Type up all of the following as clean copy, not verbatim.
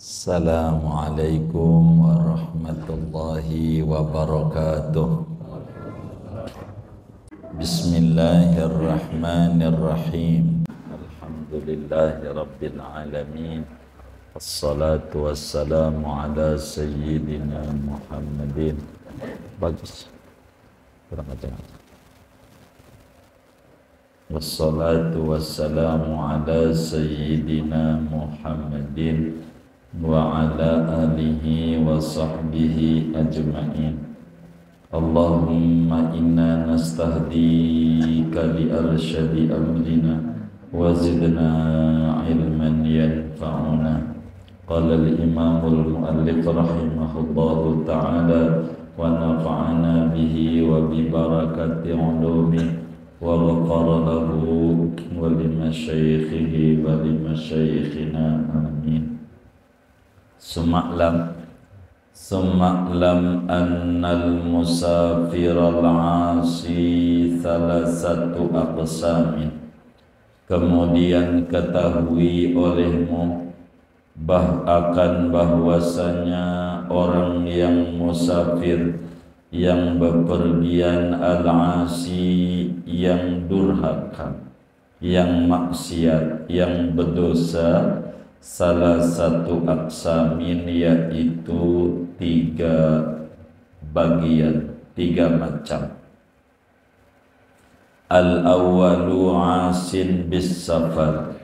Assalamualaikum warahmatullahi wabarakatuh. Bismillahirrahmanirrahim. Alhamdulillahi rabbil alamin. Assalatu wassalamu ala sayyidina Muhammadin. Bagus. Kurang ajar. Wassalatu wassalamu ala sayyidina Muhammadin wa ala alihi wa sahbihi ajma'in. Allahumma inna nastahdika li arsyadi amrina wa zidna ilman yanfa'una. Qala al-imamul muallif rahimahullahu ta'ala wa nafa'ana bihi wa bi barakati ulumi wa ghafara lahu wa limasyaikhihi wa limasyaikhina amin. Suma'lam annal musafiral asi salasatu aqsamin. Kemudian ketahui olehmu akan bahwasanya orang yang musafir, yang bepergian, al-asi yang durhaka, yang maksiat, yang berdosa, salah satu aqsamin, yaitu 3 bagian, 3 macam. Al-awwalu asin bis safar.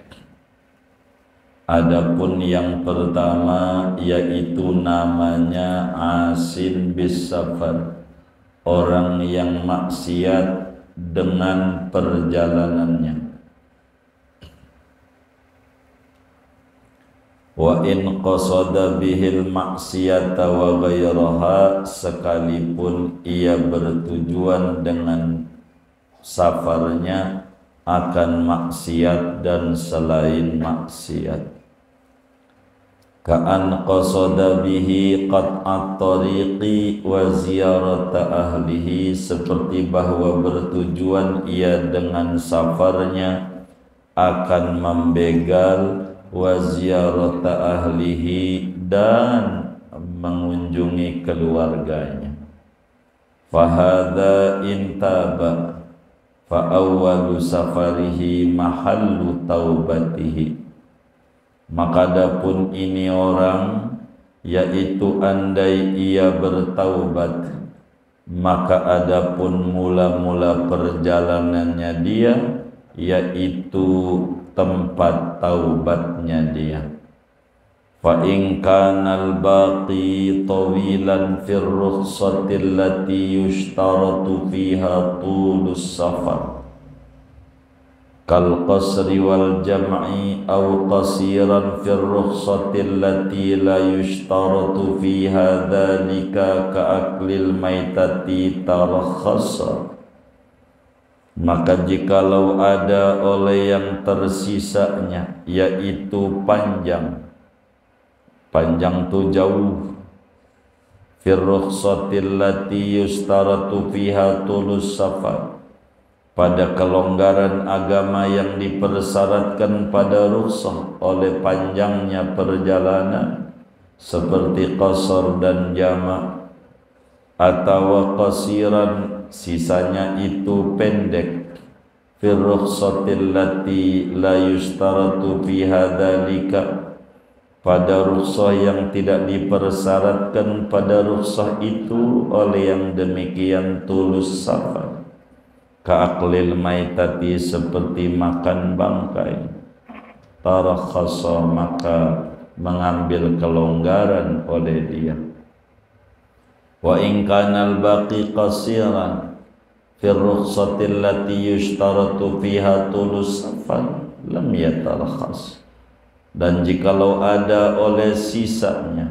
Adapun yang pertama yaitu namanya asin bis safar, orang yang maksiat dengan perjalanannya. Wa in qasada bihil maksiata wa ghairaha, sekalipun ia bertujuan dengan safarnya akan maksiat dan selain maksiat. Ka'an qasada bihi qat'at tariqi wa ziyarata ahlihi, seperti bahwa bertujuan ia dengan safarnya akan membegal, wa ziyarata ahlihi, dan mengunjungi keluarganya. Fahadha intaba fa awwalu safarihi mahallu taubatihi. Maka adapun ini orang, yaitu andai ia bertaubat, maka adapun mula-mula perjalanannya dia, yaitu tempat taubatnya dia. Fa in kana al-baqi tawilan fi ar-rukhsati allati yushtaratu fiha tulus safar kal qasri wal jam'i aw qasiran fi ar-rukhsati allati la yushtaratu fiha dhalika ka aklil maitati tarakhasa. Maka jikalau ada oleh yang tersisanya, yaitu panjang tu jauh, fir rukhsatil lati yustaratu fiha tulus safar, pada kelonggaran agama yang dipersyaratkan pada rukhsah oleh panjangnya perjalanan, seperti qasar dan jama', atau qasiran, sisanya itu pendek, fir rukhsatil lati la yustaratu fiha dzalika, pada rukhsah yang tidak dipersyaratkan pada rukhsah itu oleh yang demikian tulus safar. Ka'aklil maitati, seperti makan bangkai, tarakhasa, maka mengambil kelonggaran oleh dia. Wa in kana al-baqi qasiran fi ar-rukhsati allati yushtaratu fiha tulus safar lam yatarakhas. Dan jikalau ada oleh sisanya,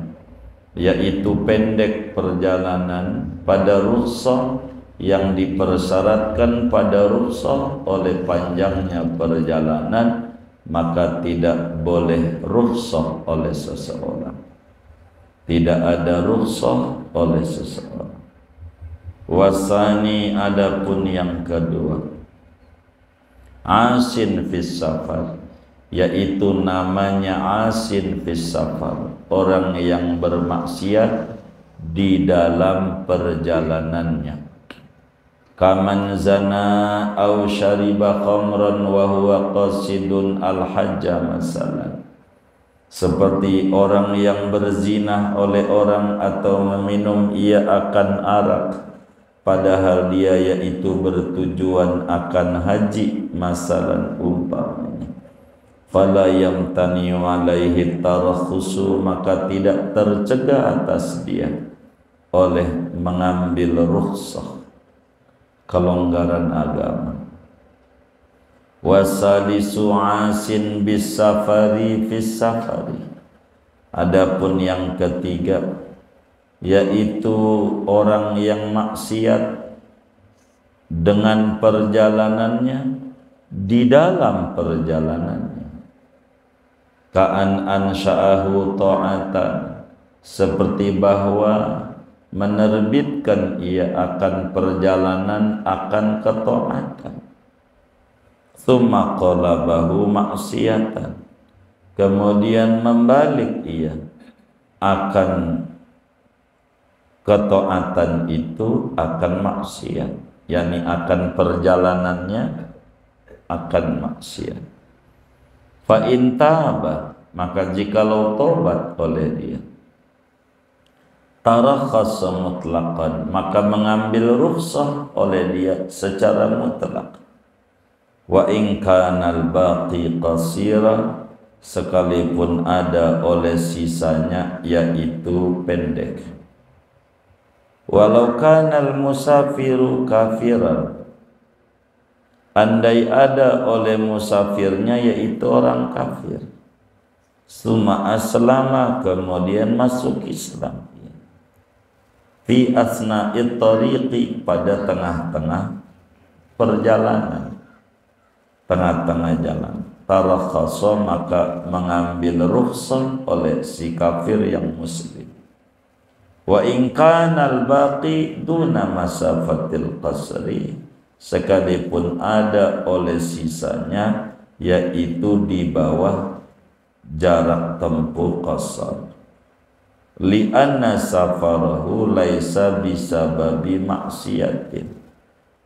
yaitu pendek perjalanan, pada rukhsah yang dipersyaratkan pada rukhsah oleh panjangnya perjalanan, maka tidak boleh rukhsah oleh seseorang. Tidak ada rukhsah oleh seseorang. Wasani, adapun yang kedua, asin fis safar, yaitu namanya asin fis safar, orang yang bermaksiat di dalam perjalanannya. Kaman zana aw syariba khamran wa huwa qasidun al-hajja masalan, seperti orang yang berzina oleh orang atau meminum ia akan arak padahal dia yaitu bertujuan akan haji, masalan umpamanya. Fala yamtani'u alaihi tarakhusu, maka tidak tercegah atas dia oleh mengambil rukhsah, kelonggaran agama. Wasalisu asin bis safari fis safari, adapun yang ketiga yaitu orang yang maksiat dengan perjalanannya, di dalam perjalanannya. Ka'an ansha'ahu ta'atan, seperti bahwa menerbitkan ia akan perjalanan akan ketaatan. Tsumma qalabahu maksiatan, kemudian membalik ia akan ketaatan itu akan maksiat, yakni akan perjalanannya akan maksiat. Fa in taba, maka jikalau tobat oleh dia, tarakhasa mutlaqan, maka mengambil rukhsah oleh dia secara mutlak. Wa in kana al-baqi qasira, sekalipun ada oleh sisanya yaitu pendek. Walau kana al-musafiru kafiran, andai ada oleh musafirnya yaitu orang kafir, summa aslama, kemudian masuk Islam, fi asna'it tariqi, pada tengah-tengah perjalanan, tengah-tengah jalan, tarakhasa, maka mengambil rukhsah oleh si kafir yang muslim. Wa in kana al-baqi duna masafatil qasri, sekalipun ada oleh sisanya yaitu di bawah jarak tempuh qasar. Li anna safarahu laisa bisababi maksiatin,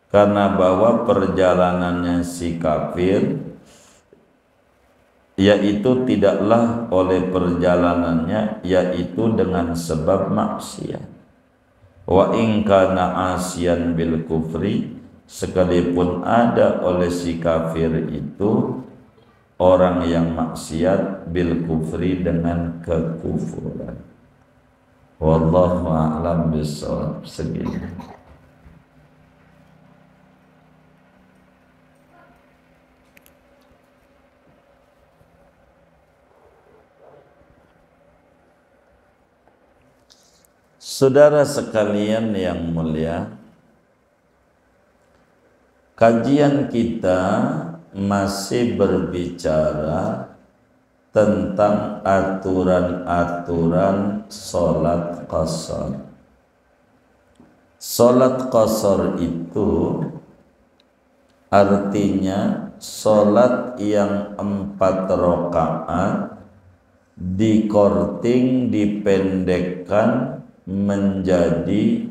karena bahwa perjalanannya si kafir yaitu tidaklah oleh perjalanannya yaitu dengan sebab maksiat. Wa in kana asiyan bil kufri, sekalipun ada oleh si kafir itu orang yang maksiat bil kufri, dengan kekufuran. Wallahu a'lam bishawab. Segini. Saudara sekalian yang mulia, kajian kita masih berbicara tentang aturan-aturan sholat qasar. Sholat qasar itu artinya sholat yang 4 rakaat dikorting, dipendekkan menjadi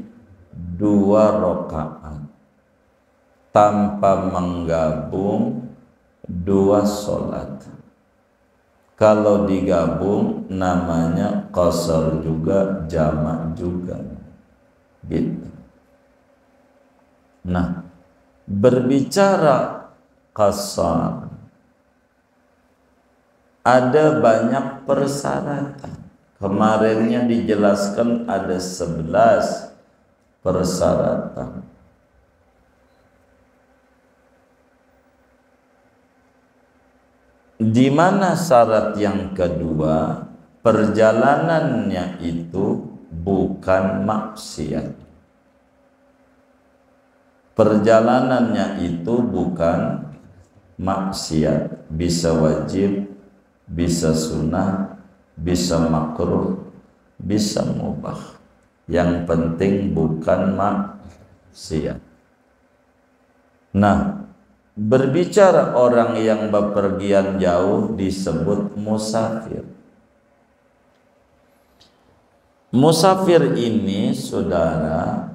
2 rakaat tanpa menggabung 2 sholat. Kalau digabung namanya qasar juga, jamak juga, gitu. Nah, berbicara qasar ada banyak persyaratan. Kemarinnya dijelaskan ada 11 persyaratan. Di mana syarat yang kedua, perjalanannya itu bukan maksiat. Perjalanannya itu bukan maksiat, bisa wajib, bisa sunnah, bisa makruh, bisa mubah. Yang penting bukan maksiat. Nah, berbicara orang yang bepergian jauh disebut musafir. Musafir ini saudara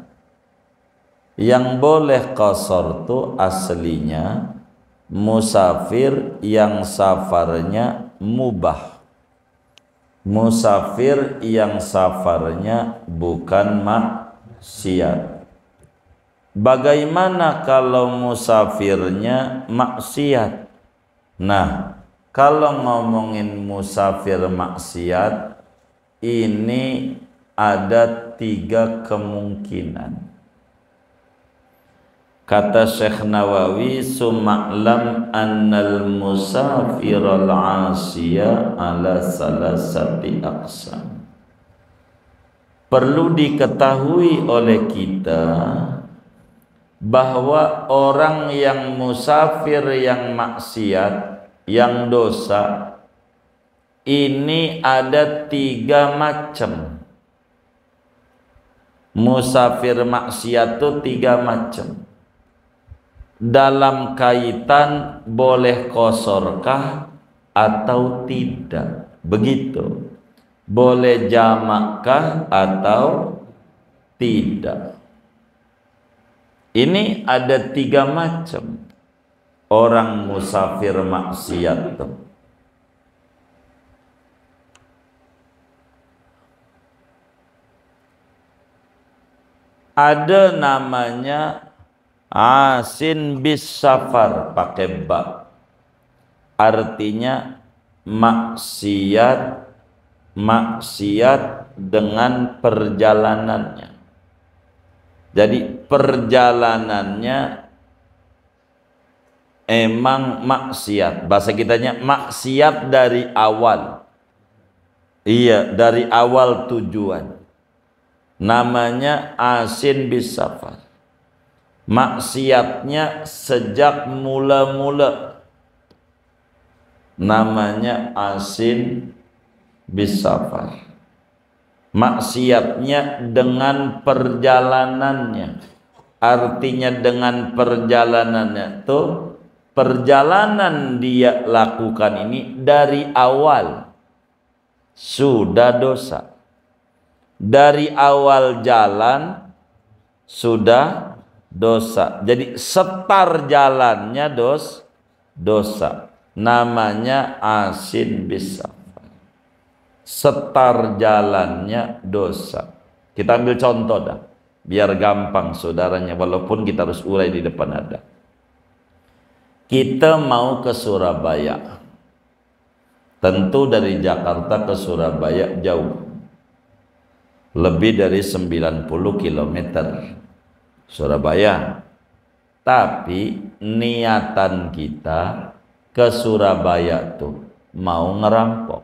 yang boleh qasar tu aslinya musafir yang safarnya mubah, musafir yang safarnya bukan maksiat. Bagaimana kalau musafirnya maksiat? Nah, kalau ngomongin musafir maksiat ini ada 3 kemungkinan. Kata Syekh Nawawi, suma'lam annal musafiral asiya ala salasati aqsam. Perlu diketahui oleh kita bahwa orang yang musafir yang maksiat, yang dosa, ini ada 3 macam. Musafir maksiat itu 3 macam. Dalam kaitan boleh kosorkah atau tidak, begitu. Boleh jamakkah atau tidak. Ini ada 3 macam orang musafir maksiat itu. Ada namanya asin bis safar pakai ba, artinya maksiat dengan perjalanannya. Jadi perjalanannya emang maksiat, bahasa kitanya maksiat dari awal. Iya, dari awal tujuan. Namanya asin bis safar. Maksiatnya sejak mula-mula. Namanya asin bis safar. Maksiatnya dengan perjalanannya. Artinya dengan perjalanannya itu perjalanan dia lakukan ini dari awal sudah dosa. Dari awal jalan sudah dosa. Jadi setar jalannya dosa. Namanya asin bis safar. Setar jalannya dosa. Kita ambil contoh dah, biar gampang saudaranya, walaupun kita harus urai di depan ada. Kita mau ke Surabaya. Tentu dari Jakarta ke Surabaya jauh. Lebih dari 90 km Surabaya. Tapi niatan kita ke Surabaya tuh mau ngerampok.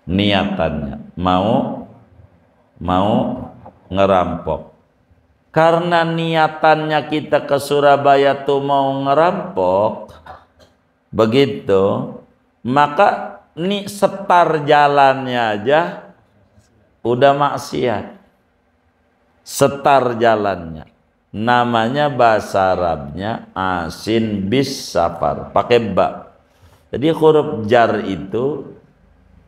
Niatannya mau ngerampok. Karena niatannya kita ke Surabaya tuh mau ngerampok, begitu, maka nih setar jalannya aja udah maksiat. Setar jalannya. Namanya bahasa Arabnya asin bis safar. Pakai ba. Jadi huruf jar itu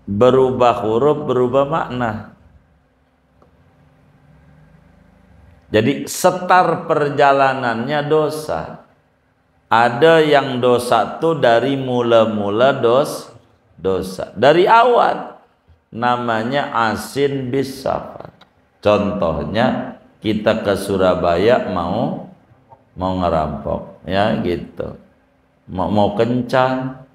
berubah huruf, berubah makna. Jadi setar perjalanannya dosa. Ada yang dosa tuh dari mula-mula dosa. Dari awal. Namanya asin bis safar. Contohnya kita ke Surabaya mau ngerampok, ya gitu. Mau kencan,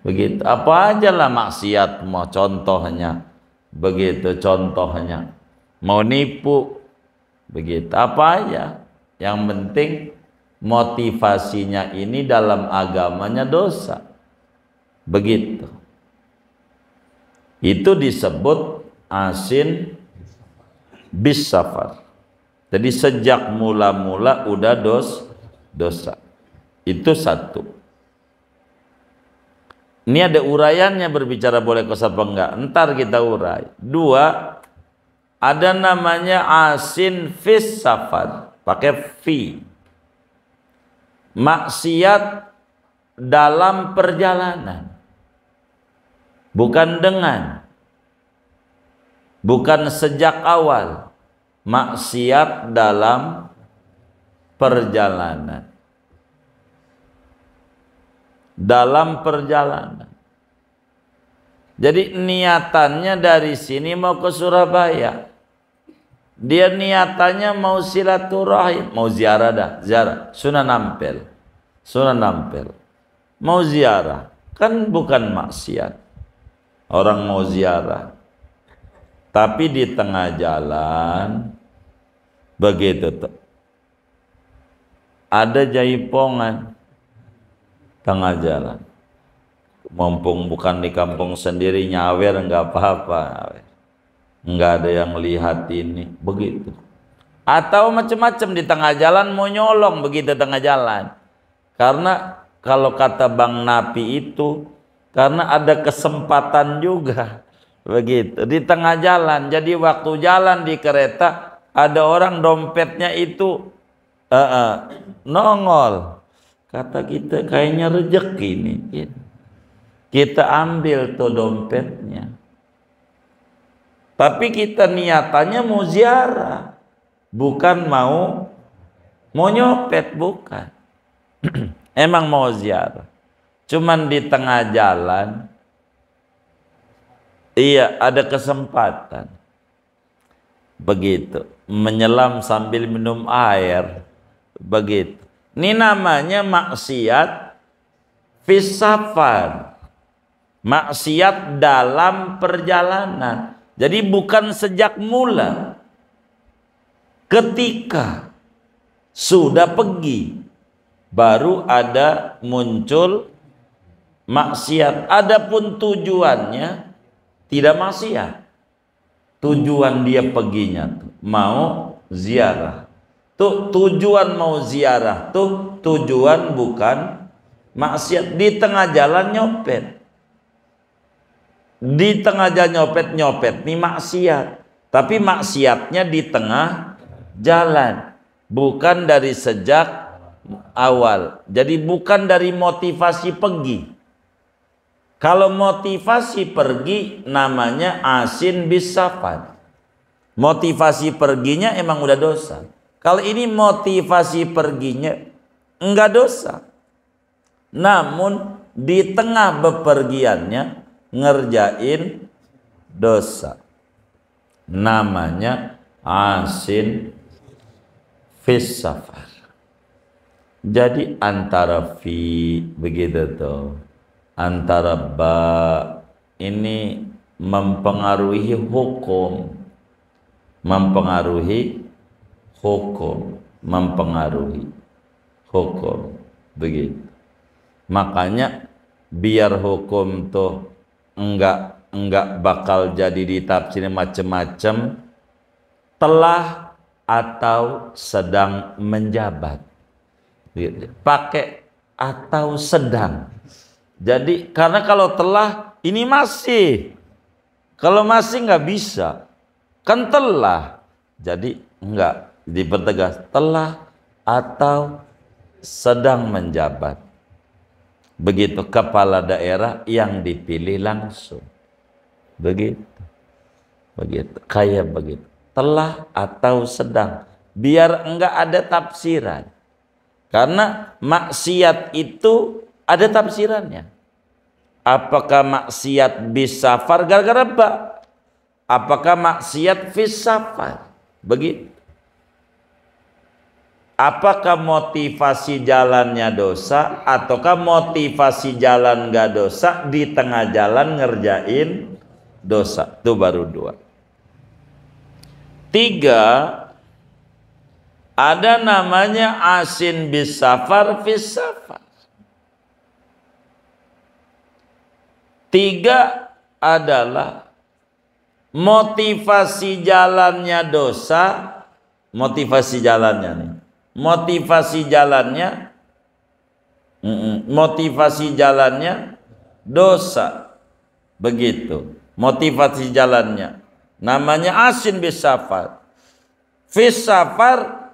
begitu. Apa aja lah maksiat mau, contohnya, begitu contohnya. Mau nipu, begitu. Apa aja. Yang penting motivasinya ini dalam agamanya dosa, begitu. Itu disebut asin bis safar. Jadi sejak mula-mula udah dosa. Itu satu. Ini ada uraiannya, berbicara boleh qasar apa enggak. Ntar kita urai. 2, ada namanya asin fis safar. Pakai fi. maksiat dalam perjalanan, bukan dengan, bukan sejak awal, maksiat dalam perjalanan. Dalam perjalanan. Jadi niatannya dari sini mau ke Surabaya. Dia niatannya mau silaturahim, mau ziarah dah, ziarah. Sunan Ampel. Sunan Ampel. Mau ziarah, kan bukan maksiat. Orang mau ziarah. Tapi di tengah jalan begitu tuh. Ada jaipongan tengah jalan. Mumpung bukan di kampung sendiri, nyawer nggak apa-apa, nggak ada yang lihat ini, begitu. Atau macam-macam di tengah jalan mau nyolong begitu tengah jalan. Karena kalau kata Bang Napi itu karena ada kesempatan juga begitu di tengah jalan. Jadi waktu jalan di kereta ada orang dompetnya itu nongol. Kata kita kayaknya rezeki nih. Kita ambil tuh dompetnya. Tapi kita niatannya mau ziarah. Bukan mau nyopet, bukan. Emang mau ziarah. Cuman di tengah jalan, iya ada kesempatan. Begitu. Menyelam sambil minum air. Begitu. Ini namanya maksiat fis safar. Maksiat dalam perjalanan. Jadi bukan sejak mula. Ketika sudah pergi baru ada muncul maksiat. Adapun tujuannya tidak maksiat. Tujuan dia perginya tuh mau ziarah. Tuh tujuan mau ziarah tuh tujuan bukan maksiat. Di tengah jalan nyopet. Di tengah jalan nyopet nih maksiat. Tapi maksiatnya di tengah jalan, bukan dari sejak awal. Jadi bukan dari motivasi pergi. Kalau motivasi pergi namanya asin bis safar. Motivasi perginya emang udah dosa. Kalau ini motivasi perginya enggak dosa. Namun di tengah bepergiannya ngerjain dosa. Namanya asin fis safar. Jadi antara fi begitu tuh. Antara ba ini mempengaruhi hukum. Mempengaruhi hukum begitu. Makanya biar hukum tuh enggak bakal jadi ditafsir macam-macam, telah atau sedang menjabat, pakai atau sedang. Jadi karena kalau telah ini masih, kalau masih nggak bisa, kan telah, jadi enggak dipertegas telah atau sedang menjabat. Begitu kepala daerah yang dipilih langsung. Begitu. Kayak begitu. Telah atau sedang. Biar enggak ada tafsiran. Karena maksiat itu ada tafsirannya. Apakah maksiat bis safar gara-gara ba? Apakah maksiat fis safar? Begitu. Apakah motivasi jalannya dosa ataukah motivasi jalan gak dosa, di tengah jalan ngerjain dosa? Itu baru 2. 3, ada namanya asin bis safar fis safar. 3 adalah motivasi jalannya dosa, motivasi jalannya nih. Motivasi jalannya dosa. Begitu. Motivasi jalannya namanya asin bis safar. Fis safar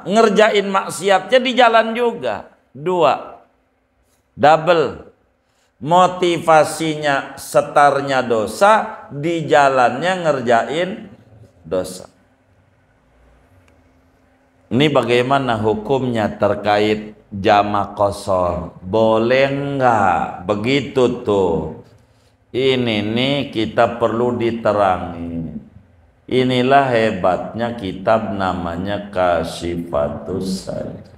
ngerjain maksiatnya di jalan juga. 2, double. Motivasinya setarnya dosa, di jalannya ngerjain dosa. Ini bagaimana hukumnya terkait jamak qashar? Boleh enggak? Begitu tuh. Ini nih kita perlu diterangi. Inilah hebatnya kitab namanya Kasyifatus Sajid.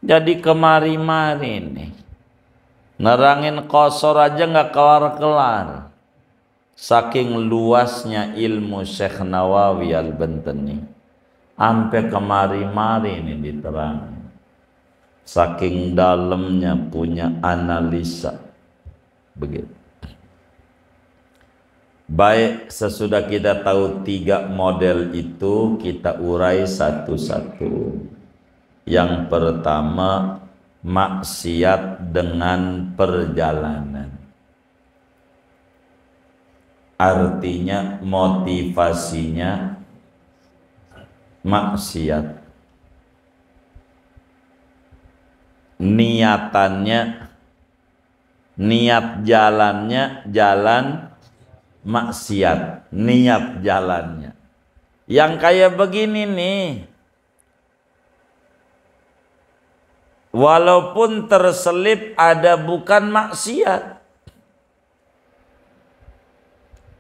Jadi kemari-mari nih, nerangin qashar aja nggak kelar-kelar. Saking luasnya ilmu Syekh Nawawi Al-Bantani, sampai kemari-mari ini diterangin. Saking dalamnya punya analisa. Begitu. Baik, sesudah kita tahu 3 model itu, kita urai satu-satu. Yang pertama, maksiat dengan perjalanan. Artinya motivasinya maksiat. Niatannya, niat jalannya jalan maksiat, niat jalannya. Yang kayak begini nih, walaupun terselip ada bukan maksiat,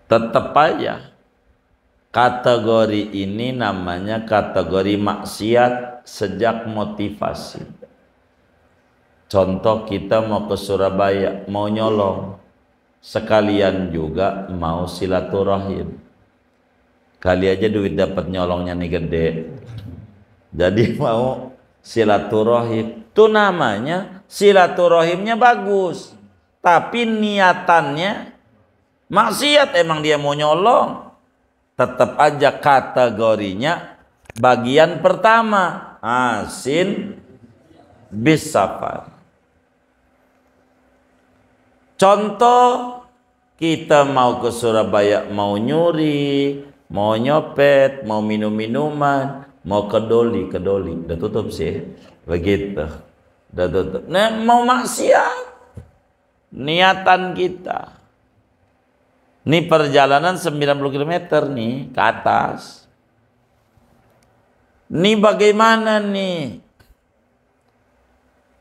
tetap aja kategori ini namanya kategori maksiat sejak motivasi. Contoh, kita mau ke Surabaya, mau nyolong, sekalian juga mau silaturahim. Kali aja duit dapat nyolongnya nih gede, jadi mau silaturahim. Itu namanya silaturahimnya bagus, tapi niatannya maksiat. Emang dia mau nyolong, tetap aja kategorinya bagian pertama, asin bis safar. Contoh, kita mau ke Surabaya, mau nyuri, mau nyopet, mau minum minuman, mau ke doli, udah tutup sih, begitu, udah tutup. Nah, mau maksiat, niatan kita. Ini perjalanan 90 km nih ke atas. Ini bagaimana nih?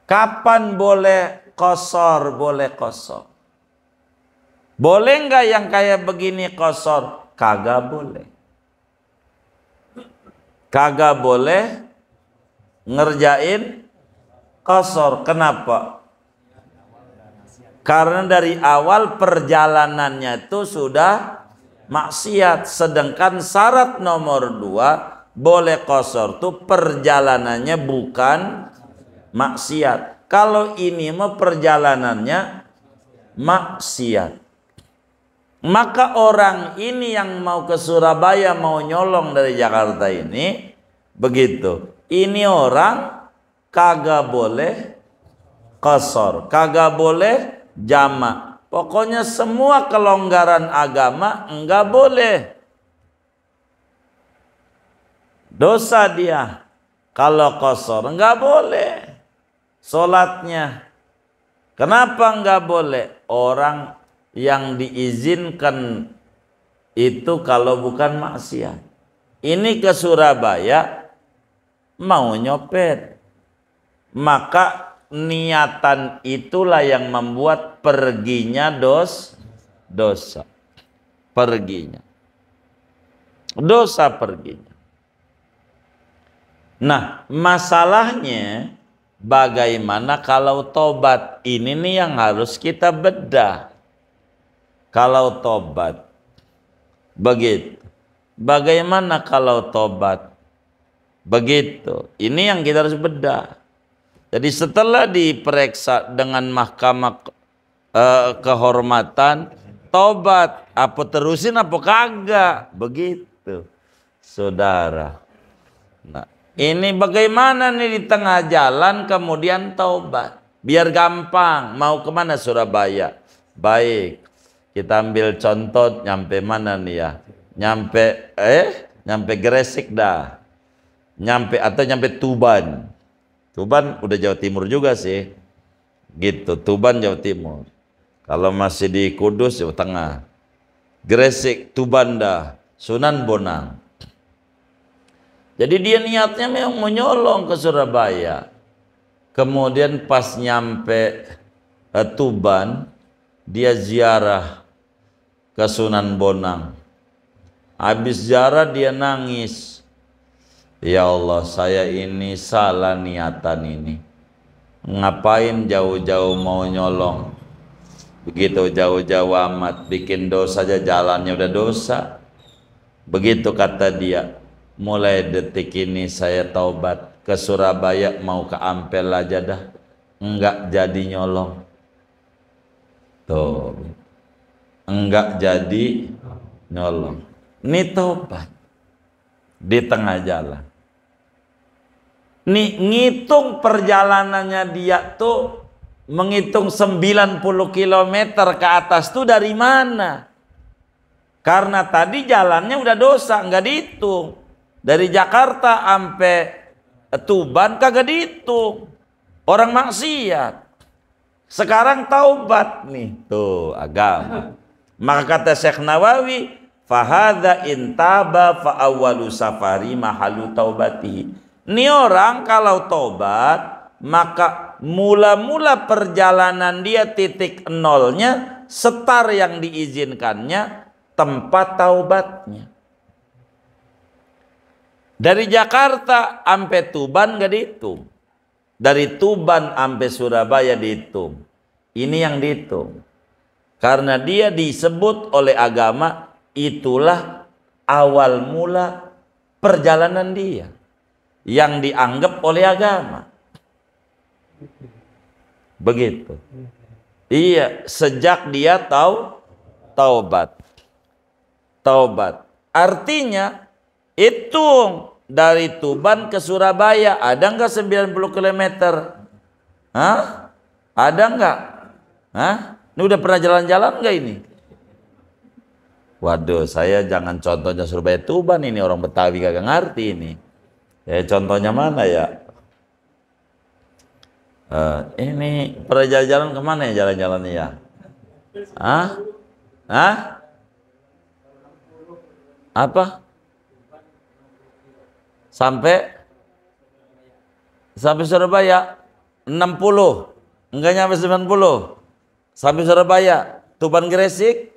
Kapan boleh qashar? Boleh qashar. Boleh nggak yang kayak begini qashar? Kagak boleh. Kagak boleh ngerjain qashar. Kenapa? Karena dari awal perjalanannya itu sudah maksiat. Sedangkan syarat nomor 2 boleh qashar tuh perjalanannya bukan maksiat. Kalau ini mah perjalanannya maksiat, maka orang ini yang mau ke Surabaya, mau nyolong dari Jakarta ini, begitu, ini orang kagak boleh qashar, kagak boleh jamak. Pokoknya semua kelonggaran agama enggak boleh. Dosa dia kalau qashar, enggak boleh. Sholatnya, kenapa enggak boleh? Orang yang diizinkan itu kalau bukan maksiat. Ini ke Surabaya mau nyopet, maka niatan itulah yang membuat perginya dosa. Perginya dosa, perginya. Nah, masalahnya bagaimana kalau tobat? Ini nih yang harus kita bedah. Kalau tobat, begitu. Bagaimana kalau tobat? Begitu. Ini yang kita harus bedah. Jadi setelah diperiksa dengan mahkamah kehormatan, tobat, apa terusin apa kagak? Begitu, saudara. Nah, ini bagaimana nih di tengah jalan kemudian taubat? Biar gampang, mau kemana? Surabaya. Baik, kita ambil contoh, nyampe mana nih ya? Nyampe nyampe Gresik dah. Nyampe Tuban. Tuban udah Jawa Timur juga sih. Gitu, Tuban Jawa Timur. Kalau masih di Kudus Jawa Tengah. Gresik, Tuban dah, Sunan Bonang. Jadi dia niatnya memang menyolong ke Surabaya. Kemudian pas nyampe Tuban, dia ziarah ke Sunan Bonang. Habis ziarah dia nangis. Ya Allah, saya ini salah niatan ini. Ngapain jauh-jauh mau nyolong? Begitu jauh-jauh amat, bikin dosa aja jalannya udah dosa. Begitu kata dia. Mulai detik ini saya taubat, ke Surabaya mau ke Ampel aja dah, enggak jadi nyolong. Tuh, enggak jadi nyolong. Ini taubat di tengah jalan. Nih ngitung perjalanannya dia tuh, menghitung 90 km ke atas tuh dari mana? Karena tadi jalannya udah dosa, enggak dihitung. Dari Jakarta sampai Tuban kagak dihitung. Orang maksiat. Sekarang taubat nih. Tuh agama. Maka kata Syekh Nawawi, fahadha intaba fa awwalu safari mahalu taubati. Ini orang kalau taubat, maka mula-mula perjalanan dia titik nolnya, setar yang diizinkannya, tempat taubatnya. Dari Jakarta sampai Tuban gak dihitung. Dari Tuban sampai Surabaya dihitung. Ini yang dihitung. Karena dia disebut oleh agama, itulah awal mula perjalanan dia. Yang dianggap oleh agama. Begitu. Iya, sejak dia taubat. Taubat. Artinya, hitung dari Tuban ke Surabaya, ada nggak 90 km? Hah? Ada nggak? Hah? Ini udah pernah jalan-jalan nggak ini? Waduh, saya jangan contohnya Surabaya Tuban, ini orang Betawi kagak ngerti ini. Ya contohnya mana ya? Ini pernah jalan-jalan kemana ya jalan-jalannya ya? Hah? Hah? Apa? Sampai Surabaya 60, enggak nyampe 90. Sampai Surabaya, Tuban Gresik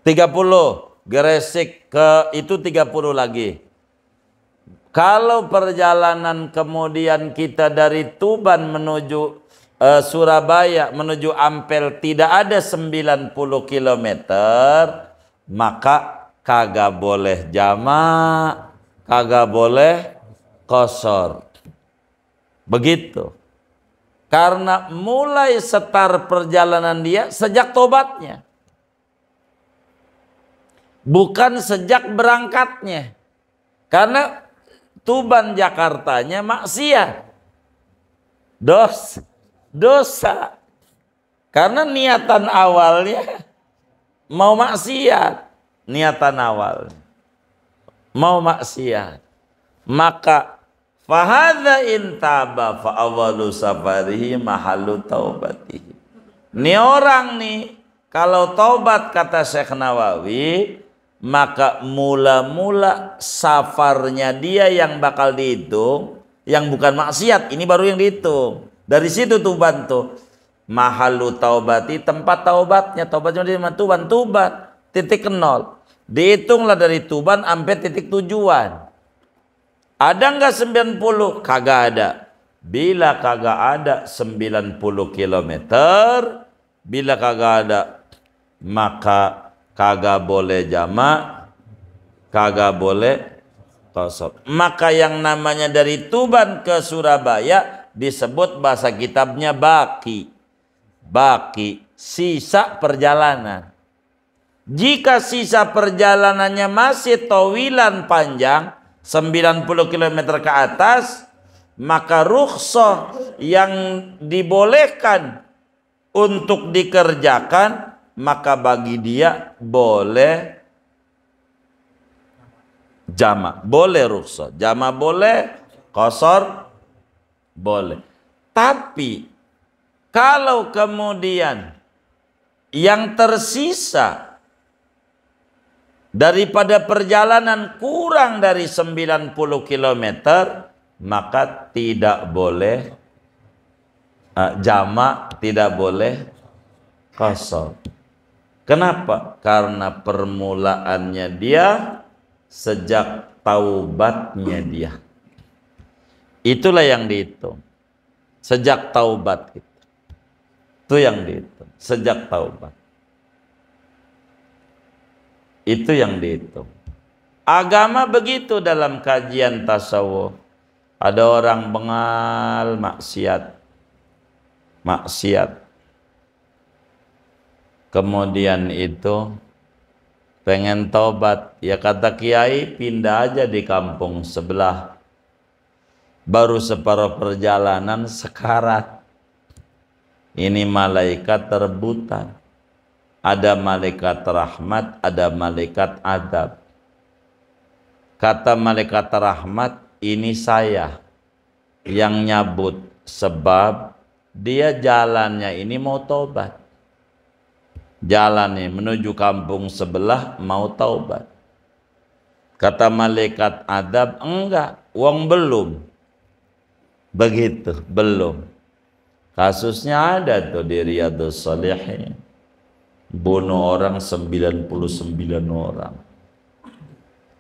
30, Gresik ke itu 30 lagi. Kalau perjalanan kemudian kita dari Tuban menuju Surabaya menuju Ampel tidak ada 90 km, maka kagak boleh jamak, kagak boleh qashar. Begitu. Karena mulai setar perjalanan dia sejak tobatnya. Bukan sejak berangkatnya. Karena Tuban Jakartanya maksiat. Dosa. Karena niatan awalnya mau maksiat. Niatan awal mau maksiat. Maka fahadha intaba fa awwalu safarihi mahallu taubatihi. Ini orang nih kalau taubat kata Syekh Nawawi, maka mula-mula safarnya dia yang bakal dihitung, yang bukan maksiat, ini baru yang dihitung. Dari situ Tuban tuh mahalu taubati, tempat taubatnya. Taubatnya di mana? Tuban, titik 0. Dihitunglah dari Tuban sampai titik tujuan. Ada nggak 90? Kagak ada. Bila kagak ada 90 km, bila kagak ada, maka kagak boleh jamak, kagak boleh qashar. Maka yang namanya dari Tuban ke Surabaya disebut bahasa kitabnya baki. Baki, sisa perjalanan. Jika sisa perjalanannya masih tawilan panjang, 90 km ke atas, maka rukhsah yang dibolehkan untuk dikerjakan, maka bagi dia boleh jamak, boleh rukhsah. Jamak boleh, qasar boleh. Tapi kalau kemudian yang tersisa daripada perjalanan kurang dari 90 km, maka tidak boleh jamak, tidak boleh qasar. Kenapa? Karena permulaannya dia sejak taubatnya dia. Itulah yang dihitung. Sejak taubat gitu. Itu yang dihitung. Sejak taubat. Itu yang dihitung. Agama begitu dalam kajian tasawuf. Ada orang bengal maksiat. Kemudian itu pengen taubat, ya kata kiai pindah aja di kampung sebelah. Baru separuh perjalanan sekarat. Ini malaikat rebutan. Ada malaikat rahmat, ada malaikat adab. Kata malaikat rahmat, ini saya yang nyabut, sebab dia jalannya ini mau taubat. Jalannya menuju kampung sebelah mau taubat. Kata malaikat adab, enggak, uang belum. Begitu, belum. Kasusnya ada tuh di Riyadhus Shalihin. Bunuh orang 99 orang.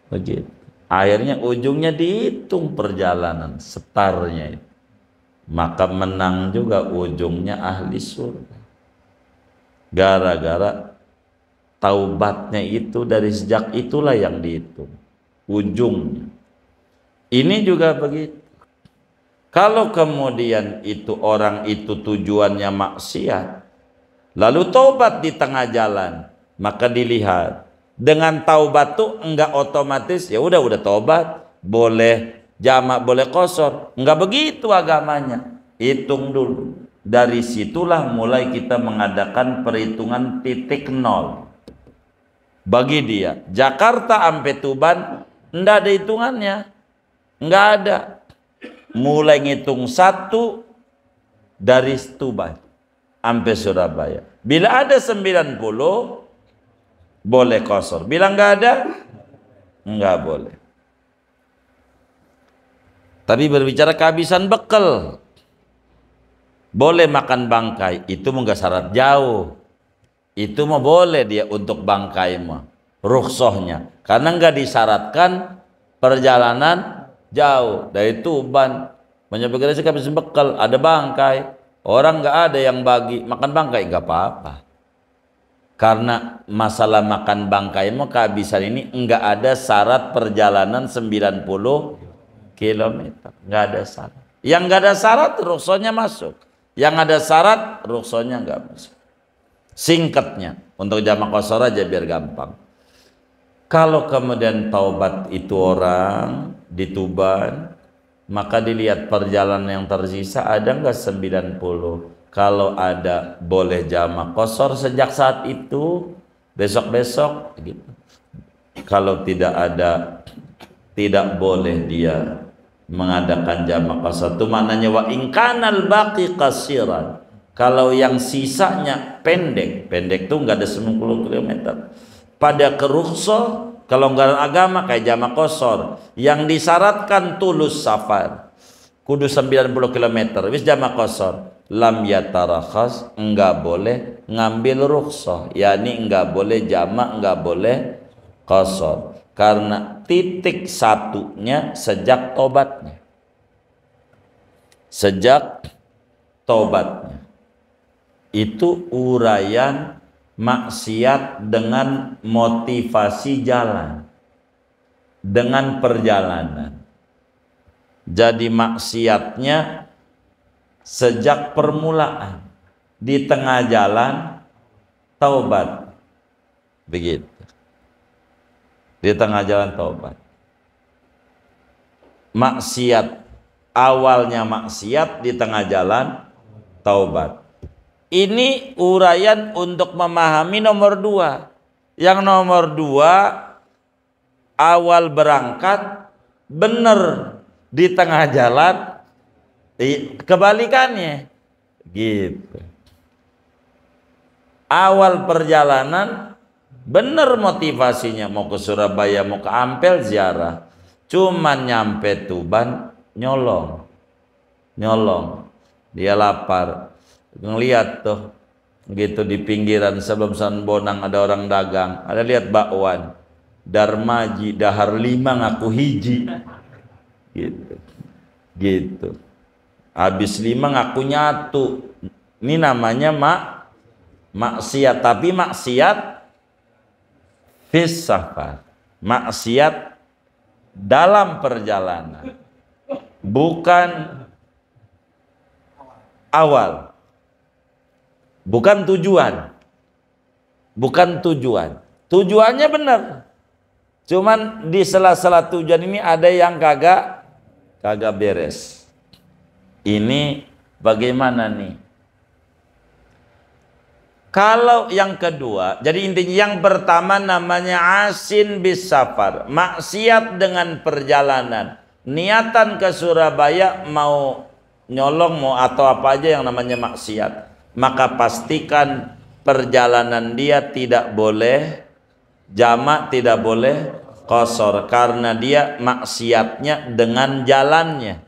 Begitu. Akhirnya ujungnya dihitung perjalanan setarnya itu. Maka menang juga ujungnya ahli surga. Gara-gara taubatnya itu, dari sejak itulah yang dihitung ujungnya. Ini juga begitu. Kalau kemudian itu orang itu tujuannya maksiat, lalu taubat di tengah jalan, maka dilihat dengan taubat tuh enggak otomatis ya udah taubat boleh jamak boleh qasar, enggak begitu agamanya. Hitung dulu. Dari situlah mulai kita mengadakan perhitungan titik nol. Bagi dia, Jakarta sampai Tuban enggak ada hitungannya. Enggak ada. Mulai ngitung 1 dari Tuban sampai Surabaya. Bila ada 90 boleh qasar. Bila enggak ada, enggak boleh. Tapi berbicara kehabisan bekal, boleh makan bangkai, itu enggak syarat jauh. Itu mah boleh dia untuk bangkai mah, rukhsahnya. Karena enggak disyaratkan perjalanan jauh dari Tuban menyampai Gresik kehabisan bekal, ada bangkai, orang enggak ada yang bagi makan bangkai, enggak apa-apa. Karena masalah makan bangkai mah kehabisan ini enggak ada syarat perjalanan 90 km, enggak ada syarat. Yang enggak ada syarat rukhsahnya masuk. Yang ada syarat rukhsahnya enggak masuk. Singkatnya, untuk jamak qasar aja biar gampang. Kalau kemudian taubat itu orang di Tuban, maka dilihat perjalanan yang tersisa ada enggak 90. Kalau ada boleh jamak qasar sejak saat itu, besok-besok gitu. Kalau tidak ada, tidak boleh dia mengadakan jamak qasar. Itu maknanya wa in kanal baqi qasiran. Kalau yang sisanya pendek tuh enggak ada 90 km. Pada kerukhsah kalau anggaran agama kayak jamak qasar, yang disyaratkan tulus safar. Kudu 90 km wis jamak qasar. Lam yatarakhas, enggak boleh ngambil rukhsah, yakni enggak boleh jamak, enggak boleh qasar. Karena titik satunya sejak tobatnya. Sejak tobatnya. Itu uraian maksiat dengan motivasi jalan. Dengan perjalanan. Jadi maksiatnya sejak permulaan. Di tengah jalan taubat. Begitu. Di tengah jalan taubat. Maksiat awalnya maksiat, di tengah jalan taubat. ini uraian untuk memahami nomor 2. Yang nomor 2, awal berangkat bener, di tengah jalan kebalikannya gitu. Awal perjalanan bener motivasinya mau ke Surabaya, mau ke Ampel ziarah, cuman nyampe Tuban nyolong dia lapar, ngeliat tuh gitu di pinggiran sebelum San Bonang ada orang dagang, ada lihat bakwan Darmaji dahar 5 ngaku hiji gitu habis 5 ngaku nyatu. Ini namanya maksiat, tapi maksiat fis safar, maksiat dalam perjalanan, bukan awal, bukan tujuan. Tujuannya benar, cuman di sela-sela tujuan ini ada yang kagak beres. Ini bagaimana nih? Kalau yang kedua, jadi intinya yang pertama namanya asin bis safar, maksiat dengan perjalanan. Niatan ke Surabaya mau nyolong mau atau apa aja yang namanya maksiat, maka pastikan perjalanan dia tidak boleh jamak, tidak boleh qasar, karena dia maksiatnya dengan jalannya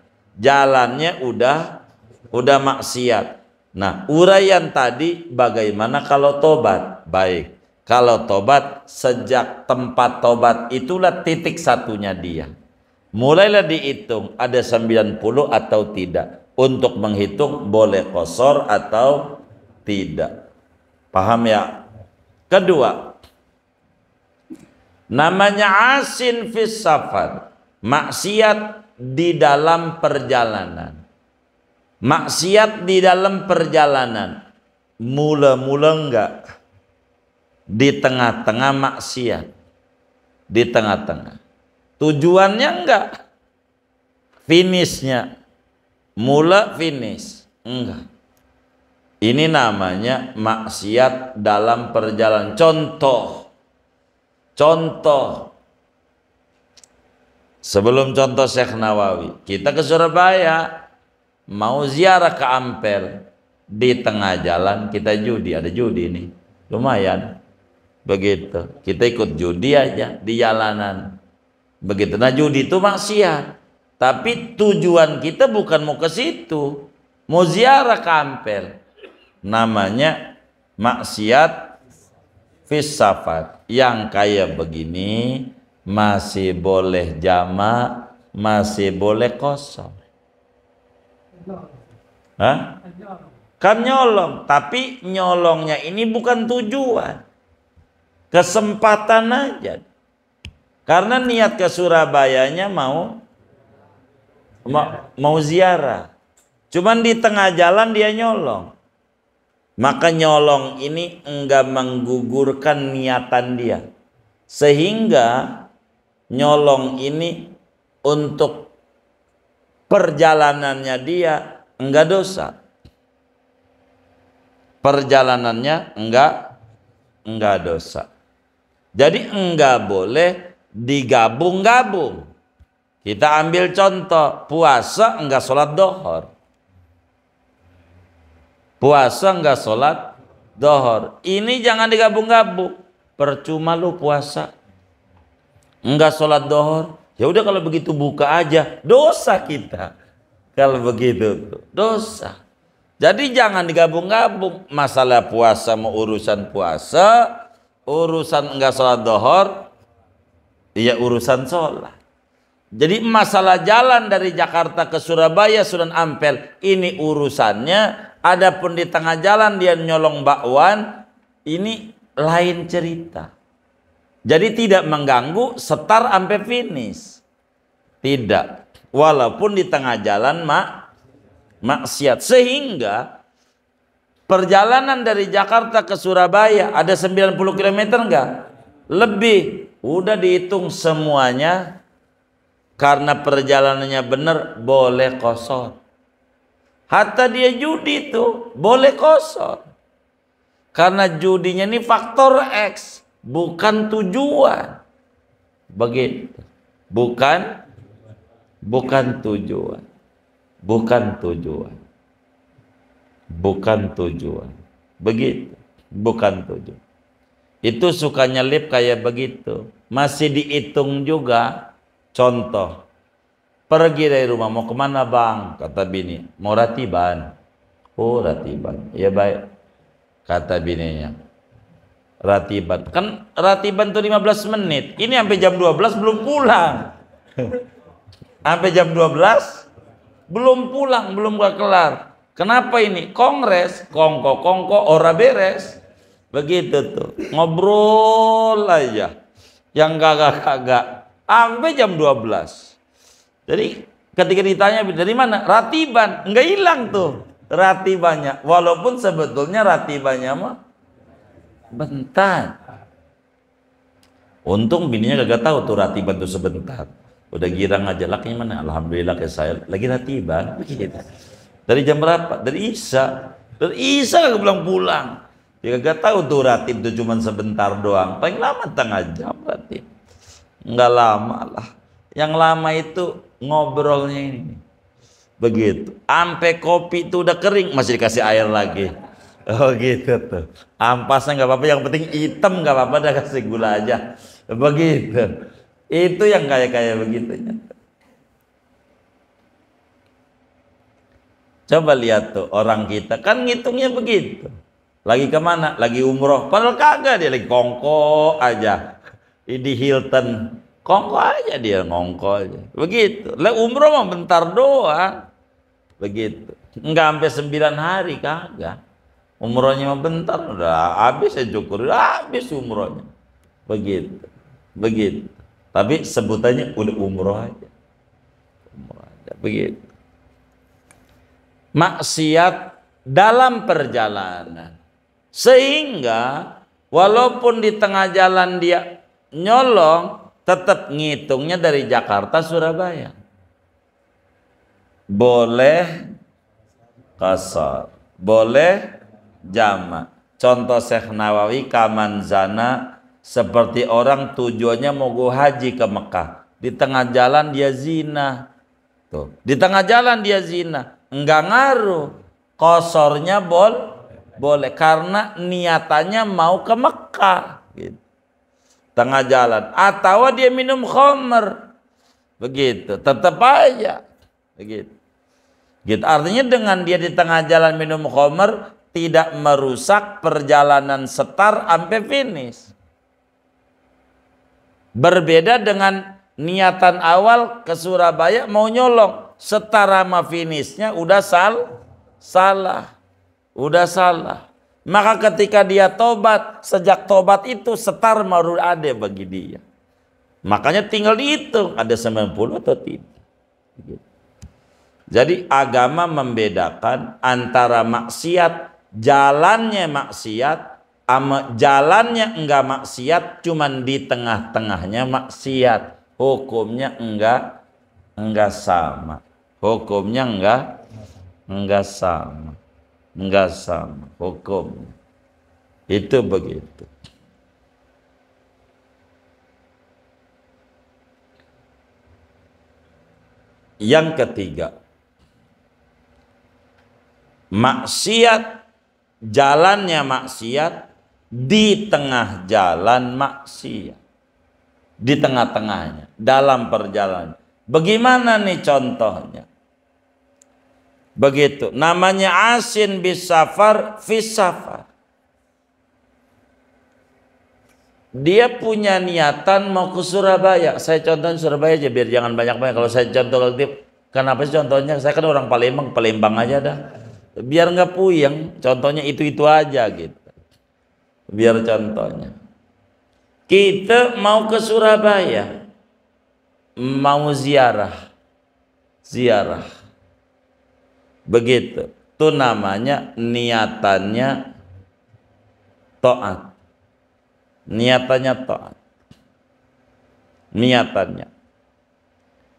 udah maksiat. Nah, uraian tadi bagaimana kalau tobat? Baik, kalau tobat sejak tempat tobat itulah titik satunya dia. Mulailah dihitung ada 90 atau tidak, untuk menghitung boleh qasar atau tidak. Paham ya? Kedua, namanya asin fis safar, maksiat di dalam perjalanan. Maksiat di dalam perjalanan, mula-mula enggak, di tengah-tengah maksiat, di tengah-tengah. Tujuannya enggak, finishnya, mula finish enggak. Ini namanya maksiat dalam perjalanan. Contoh, sebelum contoh Syekh Nawawi, kita ke Surabaya, mau ziarah ke Ampel, di tengah jalan kita judi, ada judi nih, lumayan, begitu, kita ikut judi aja di jalanan, begitu. Nah, judi itu maksiat, tapi tujuan kita bukan mau ke situ, mau ziarah ke Ampel, namanya maksiat fis safar. Yang kayak begini masih boleh jamak, masih boleh kosong. Hah? Kan nyolong, tapi nyolongnya ini bukan tujuan, kesempatan aja. Karena niat ke Surabayanya mau ziarah, cuman di tengah jalan dia nyolong, maka nyolong ini enggak menggugurkan niatan dia, sehingga nyolong ini untuk perjalanannya dia enggak dosa, perjalanannya enggak dosa. Jadi enggak boleh digabung-gabung. Kita ambil contoh, puasa enggak sholat dohor, puasa enggak sholat dohor, ini jangan digabung-gabung. Percuma lu puasa enggak sholat dohor, ya udah kalau begitu buka aja, dosa kita. Kalau begitu dosa. Jadi jangan digabung-gabung. Masalah puasa mau urusan puasa, urusan enggak sholat dohor, ya urusan sholat. Jadi masalah jalan dari Jakarta ke Surabaya, Sunan Ampel, ini urusannya. Adapun di tengah jalan dia nyolong bakwan, ini lain cerita. Jadi tidak mengganggu setar sampai finish, tidak. Walaupun di tengah jalan maksiat. Sehingga perjalanan dari Jakarta ke Surabaya ada 90 km enggak? Lebih. Udah dihitung semuanya. Karena perjalanannya benar, boleh qasar. Hatta dia judi itu boleh qasar. Karena judinya ini faktor X, bukan tujuan. Begitu. Bukan tujuan. Bukan tujuan. Bukan tujuan. Begitu. Bukan tujuan. Itu suka nyelip kayak begitu. Masih dihitung juga. Contoh. Pergi dari rumah, mau kemana bang? Kata bini, mau ratiban. Oh ratiban, ya baik. Kata bininya, ratiban. Kan ratiban tuh 15 menit. Ini sampai jam 12 belum pulang. Sampai jam 12 belum pulang, belum gak kelar. Kenapa ini? Kongres, kongko ora beres. Begitu tuh. Ngobrol aja. Yang kagak-kagak. Sampai jam 12. Jadi ketika ditanya dari mana? Ratiban. Enggak hilang tuh ratibannya. Walaupun sebetulnya ratibannya mah bentar. Untung bininya kagak tahu tuh ratiban tuh sebentar. Udah girang aja, lakinya mana? Alhamdulillah ke saya lagi ratiban. Begitu. Dari jam berapa? Dari Isya. Dari Isya kagak pulang. Dia kagak tahu tuh ratib tuh cuma sebentar doang. Paling lama setengah jam ratib. Enggak lama lah. Yang lama itu ngobrolnya ini. Begitu. Ampe kopi itu udah kering masih dikasih air lagi. Oh gitu tuh. Ampasnya nggak apa-apa, yang penting hitam nggak apa-apa, dah kasih gula aja. Begitu. Itu yang kayak begitunya. Coba lihat tuh orang kita kan ngitungnya begitu. Lagi kemana? Lagi umroh. Padahal kagak, dia lagi kongko aja di Hilton. Kongko aja dia, ngongko aja. Begitu. Lah umroh mah bentar doang. Begitu. Enggak sampai 9 hari kagak. Umrohnya mah bentar, udah habis ya cukur, habis umrohnya. Begitu. Begitu. Tapi sebutannya udah umroh aja. Umroh aja. Begitu. Maksiat dalam perjalanan. Sehingga walaupun di tengah jalan dia nyolong, tetap ngitungnya dari Jakarta Surabaya. Boleh kasar, boleh jamak. Contoh Syekh Nawawi, kaman zana, seperti orang tujuannya mau go haji ke Mekah, di tengah jalan dia zina. Tuh, di tengah jalan dia zina, enggak ngaruh. Kosornya boleh karena niatannya mau ke Mekah gitu. Tengah jalan, atau dia minum khamr, begitu, tetap aja begitu. Gitu. Artinya dengan dia di tengah jalan minum khamr tidak merusak perjalanan setar sampai finish. Berbeda dengan niatan awal ke Surabaya mau nyolong, setar sama finishnya udah salah, udah salah. Maka ketika dia tobat, sejak tobat itu setar baru ada bagi dia. Makanya tinggal dihitung ada 90 atau tidak. Jadi agama membedakan antara maksiat, jalannya maksiat, sama jalannya enggak maksiat, cuman di tengah-tengahnya maksiat. Hukumnya enggak sama. Hukumnya enggak sama. Enggak sama hukum. Itu begitu. Yang ketiga, maksiat, jalannya maksiat, di tengah jalan maksiat, di tengah-tengahnya, dalam perjalanan. Bagaimana nih contohnya? Begitu, namanya asin bis safar fis safar. Dia punya niatan mau ke Surabaya. Saya contohin Surabaya aja biar jangan banyak-banyak. Kalau saya contoh, kenapa sih contohnya? Saya kan orang Palembang aja dah. Biar nggak puyeng, contohnya itu aja gitu. Biar contohnya. Kita mau ke Surabaya, mau ziarah. Begitu. Itu namanya niatannya taat. Niatannya taat. Niatannya.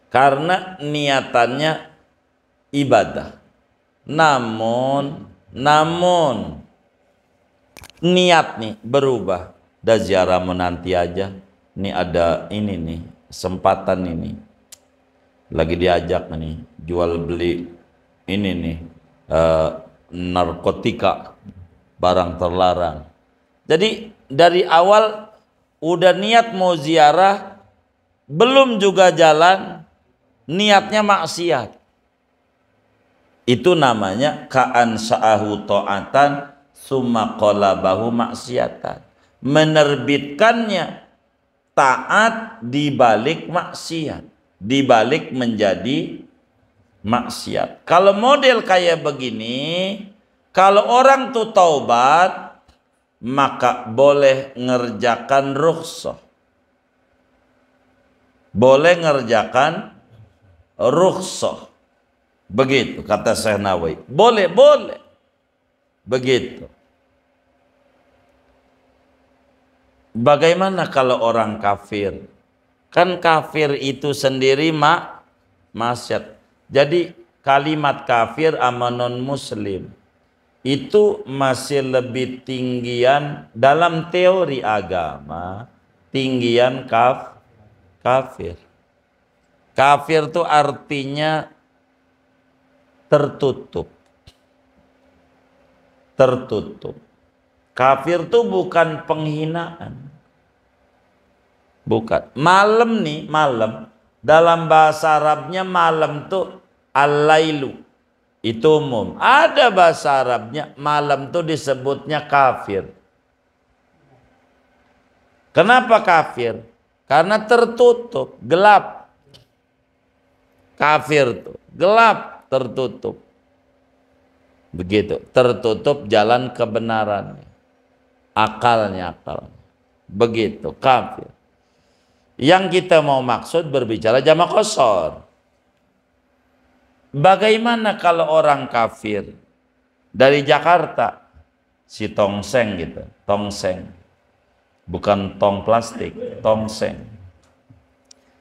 Karena niatannya ibadah. Namun niat nih berubah. Dah ziarah menanti aja. Ini ada ini nih, kesempatan ini. Lagi diajak nih, jual beli ini nih, narkotika, barang terlarang. Jadi dari awal udah niat mau ziarah, belum juga jalan, niatnya maksiat. Itu namanya ka'an sa'ahu ta'atan summa qalabahu maksiatan. Menerbitkannya taat dibalik maksiat, dibalik menjadi maksiat. Kalau model kayak begini, kalau orang tuh taubat, maka boleh ngerjakan rukhsah. Boleh ngerjakan rukhsah. Begitu kata Syekh Nawawi. Boleh, boleh. Begitu. Bagaimana kalau orang kafir? Kan kafir itu sendiri maksiat. Jadi kalimat kafir sama non muslim itu masih lebih tinggian dalam teori agama, tinggian kafir. Kafir itu artinya tertutup. Tertutup. Kafir itu bukan penghinaan. Bukan. Malam nih, malam. Dalam bahasa Arabnya malam tuh al-lailu. Itu umum. Ada bahasa Arabnya malam tuh disebutnya kafir. Kenapa kafir? Karena tertutup, gelap. Kafir tuh gelap, tertutup. Begitu, tertutup jalan kebenarannya. Akalnya. Begitu, kafir. Yang kita mau maksud berbicara jamak qasar. Bagaimana kalau orang kafir dari Jakarta, si tongseng gitu, tongseng. Bukan tong plastik, tongseng.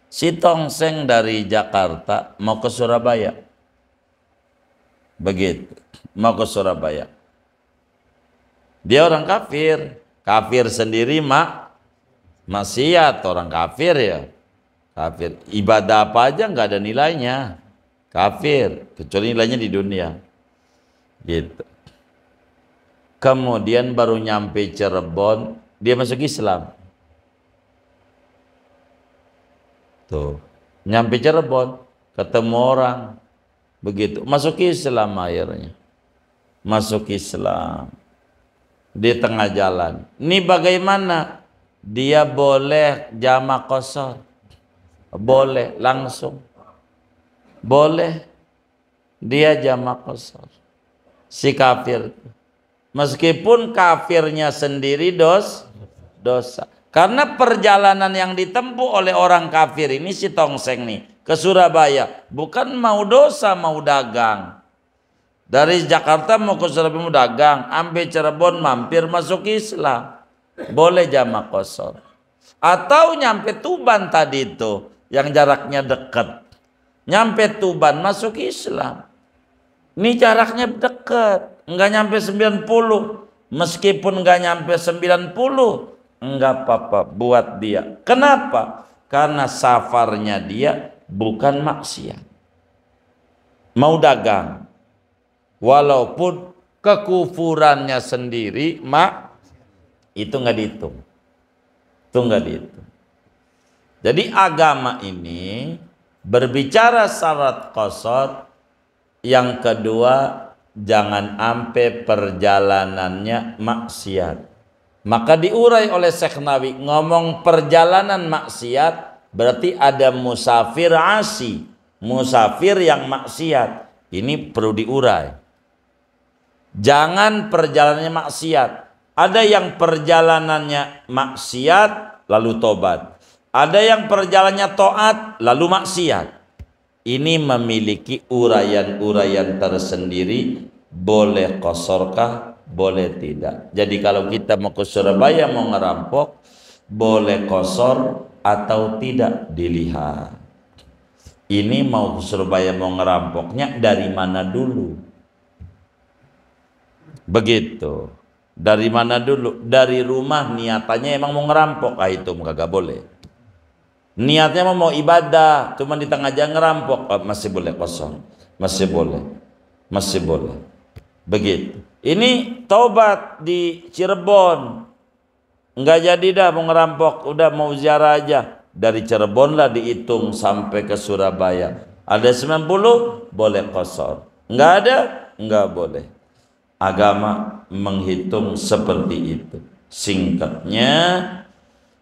Si tongseng dari Jakarta mau ke Surabaya. Begitu, mau ke Surabaya. Dia orang kafir. Kafir sendiri maksiat, orang kafir ya. Kafir. Ibadah apa aja nggak ada nilainya. Kafir, kecuali nilainya di dunia. Gitu. Kemudian baru nyampe Cirebon, dia masuk Islam. Tuh, nyampe Cirebon, ketemu orang, begitu, masuk Islam akhirnya. Masuk Islam. Di tengah jalan. Ini bagaimana? Dia boleh jamak qasar. Boleh langsung. Boleh dia jamak qasar. Si kafir. Meskipun kafirnya sendiri dosa. Karena perjalanan yang ditempuh oleh orang kafir ini si tongseng nih ke Surabaya bukan mau dosa, mau dagang. Dari Jakarta mau ke Surabaya mau dagang, sampai Cirebon mampir masuk Islam. Boleh jamak qasar. Atau nyampe Tuban tadi itu yang jaraknya dekat. Nyampe Tuban masuk Islam. Ini jaraknya dekat, enggak nyampe 90. Meskipun enggak nyampe 90, enggak apa-apa buat dia. Kenapa? Karena safarnya dia bukan maksiat. Mau dagang. Walaupun kekufurannya sendiri, itu enggak dihitung. Itu enggak dihitung. Jadi agama ini berbicara syarat qasar. Yang kedua, jangan sampai perjalanannya maksiat. Maka diurai oleh Syekh Nawawi, ngomong perjalanan maksiat berarti ada musafir asi, musafir yang maksiat. Ini perlu diurai. Jangan perjalanannya maksiat. Ada yang perjalanannya maksiat lalu tobat. Ada yang perjalanannya taat lalu maksiat. Ini memiliki uraian-uraian tersendiri. Boleh qasorkah? Boleh tidak. Jadi kalau kita mau ke Surabaya mau ngerampok, boleh qasor atau tidak dilihat. Ini mau ke Surabaya mau ngerampoknya dari mana dulu? Begitu. Dari mana dulu? Dari rumah niatannya emang mau ngerampok, itu kagak boleh. Niatnya mau ibadah, cuma di tengah jalan ngerampok, masih boleh kosong, masih boleh, masih boleh. Begitu. Ini taubat di Cirebon, nggak jadi dah mau ngerampok, udah mau ziarah aja. Dari Cirebon lah dihitung sampai ke Surabaya. Ada 90, boleh kosor. Nggak ada, nggak boleh. Agama menghitung seperti itu. Singkatnya,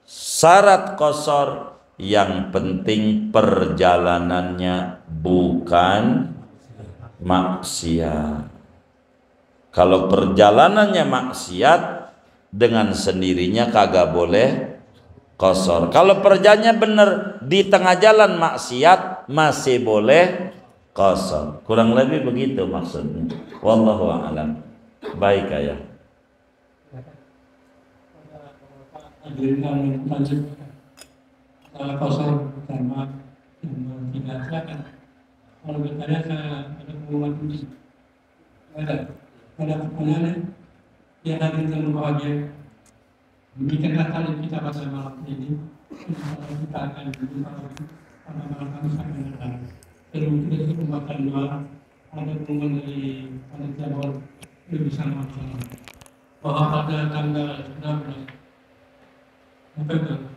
syarat kosor yang penting perjalanannya bukan maksiat. Kalau perjalanannya maksiat, dengan sendirinya kagak boleh kosor. Kalau perjalanannya benar, di tengah jalan maksiat, masih boleh kosor. Kurang lebih begitu maksudnya. Wallahu a'lam. Baik ayah. Kosong sama tidak silakan. Kalau bertanya ada pengumuman khusus, ada pertanyaan yang hadir dalam bahagia. Demikianlah kali kita pada malam ini. Kita akan berjumpa lagi pada malam Kamis akan datang. Dan mungkin itu pembahasan doa ada pengumuman dari panitia bawah lebih sama. Bahwa pada tanggal 16 November